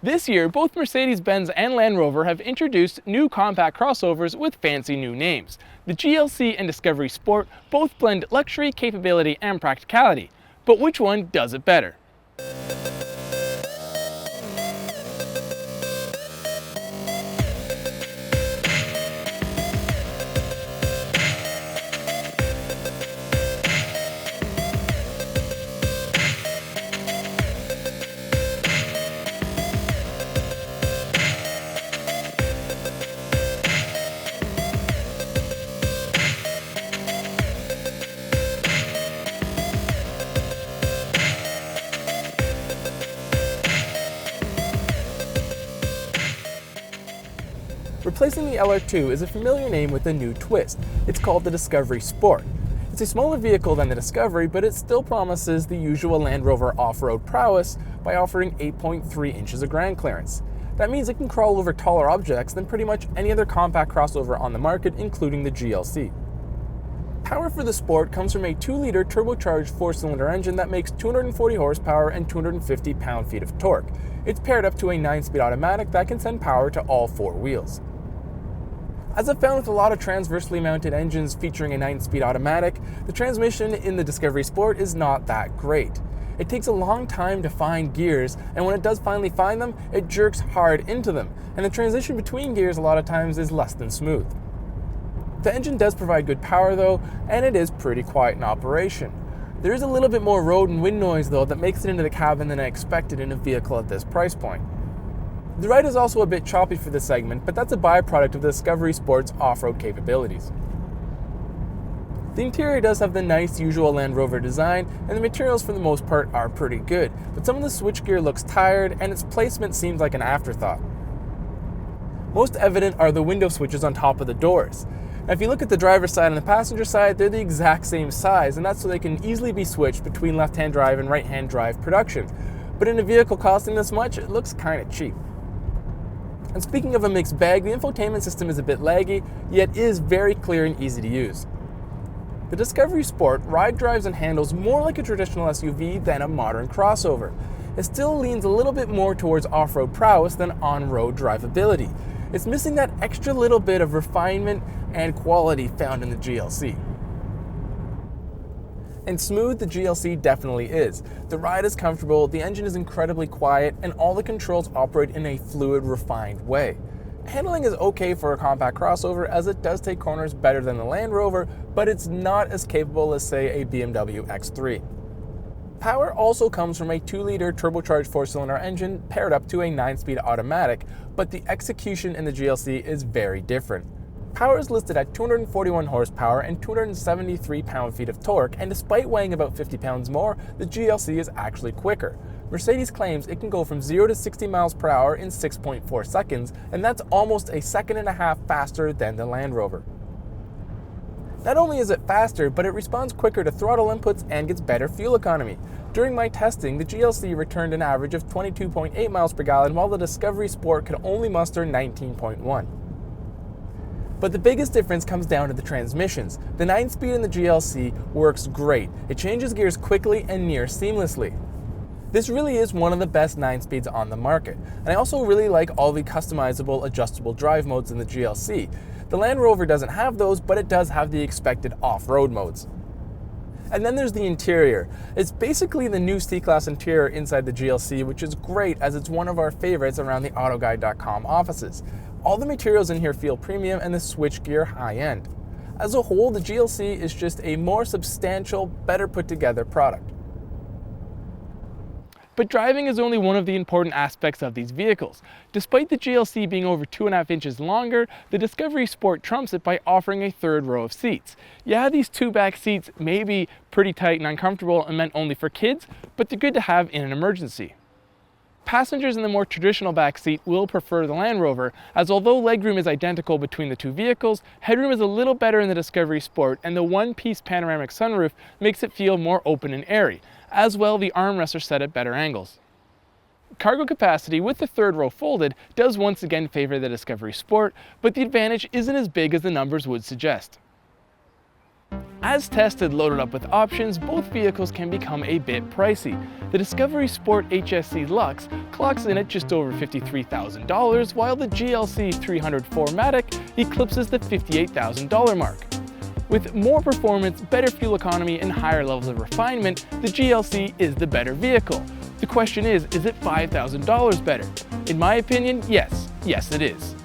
This year, both Mercedes-Benz and Land Rover have introduced new compact crossovers with fancy new names. The GLC and Discovery Sport both blend luxury, capability, and practicality. But which one does it better? Replacing the LR2 is a familiar name with a new twist. It's called the Discovery Sport. It's a smaller vehicle than the Discovery, but it still promises the usual Land Rover off-road prowess by offering 8.3 inches of ground clearance. That means it can crawl over taller objects than pretty much any other compact crossover on the market, including the GLC. Power for the Sport comes from a 2-liter turbocharged 4-cylinder engine that makes 240 horsepower and 250 pound-feet of torque. It's paired up to a 9-speed automatic that can send power to all 4 wheels. As I've found with a lot of transversely mounted engines featuring a 9-speed automatic, the transmission in the Discovery Sport is not that great. It takes a long time to find gears, and when it does finally find them, it jerks hard into them, and the transition between gears a lot of times is less than smooth. The engine does provide good power though, and it is pretty quiet in operation. There is a little bit more road and wind noise though that makes it into the cabin than I expected in a vehicle at this price point. The ride is also a bit choppy for this segment, but that's a byproduct of the Discovery Sport's off-road capabilities. The interior does have the nice usual Land Rover design, and the materials for the most part are pretty good, but some of the switchgear looks tired and its placement seems like an afterthought. Most evident are the window switches on top of the doors. Now if you look at the driver's side and the passenger side, they're the exact same size, and that's so they can easily be switched between left-hand drive and right-hand drive production. But in a vehicle costing this much, it looks kind of cheap. And speaking of a mixed bag, the infotainment system is a bit laggy, yet is very clear and easy to use. The Discovery Sport ride, drives, and handles more like a traditional SUV than a modern crossover. It still leans a little bit more towards off-road prowess than on-road drivability. It's missing that extra little bit of refinement and quality found in the GLC. And smooth the GLC definitely is. The ride is comfortable, the engine is incredibly quiet, and all the controls operate in a fluid, refined way. Handling is okay for a compact crossover as it does take corners better than the Land Rover, but it's not as capable as, say, a BMW X3. Power also comes from a 2-liter turbocharged 4-cylinder engine paired up to a 9-speed automatic, but the execution in the GLC is very different. Power is listed at 241 horsepower and 273 pound-feet of torque, and despite weighing about 50 pounds more, the GLC is actually quicker. Mercedes claims it can go from 0 to 60 miles per hour in 6.4 seconds, and that's almost a second and a half faster than the Land Rover. Not only is it faster, but it responds quicker to throttle inputs and gets better fuel economy. During my testing, the GLC returned an average of 22.8 miles per gallon, while the Discovery Sport could only muster 19.1. But the biggest difference comes down to the transmissions. The 9-speed in the GLC works great. It changes gears quickly and near seamlessly. This really is one of the best 9-speeds on the market. And I also really like all the customizable adjustable drive modes in the GLC. The Land Rover doesn't have those, but it does have the expected off-road modes. And then there's the interior. It's basically the new C-Class interior inside the GLC, which is great as it's one of our favorites around the AutoGuide.com offices. All the materials in here feel premium and the switchgear high-end. As a whole, the GLC is just a more substantial, better put together product. But driving is only one of the important aspects of these vehicles. Despite the GLC being over 2.5 inches longer, the Discovery Sport trumps it by offering a 3rd row of seats. Yeah, these 2 back seats may be pretty tight and uncomfortable and meant only for kids, but they're good to have in an emergency. Passengers in the more traditional back seat will prefer the Land Rover, as although legroom is identical between the 2 vehicles, headroom is a little better in the Discovery Sport, and the one-piece panoramic sunroof makes it feel more open and airy. As well, the armrests are set at better angles. Cargo capacity with the 3rd row folded does once again favor the Discovery Sport, but the advantage isn't as big as the numbers would suggest. As tested loaded up with options, both vehicles can become a bit pricey. The Discovery Sport HSC Lux clocks in at just over $53,000, while the GLC 300 4MATIC eclipses the $58,000 mark. With more performance, better fuel economy, and higher levels of refinement, the GLC is the better vehicle. The question is it $5,000 better? In my opinion, yes it is.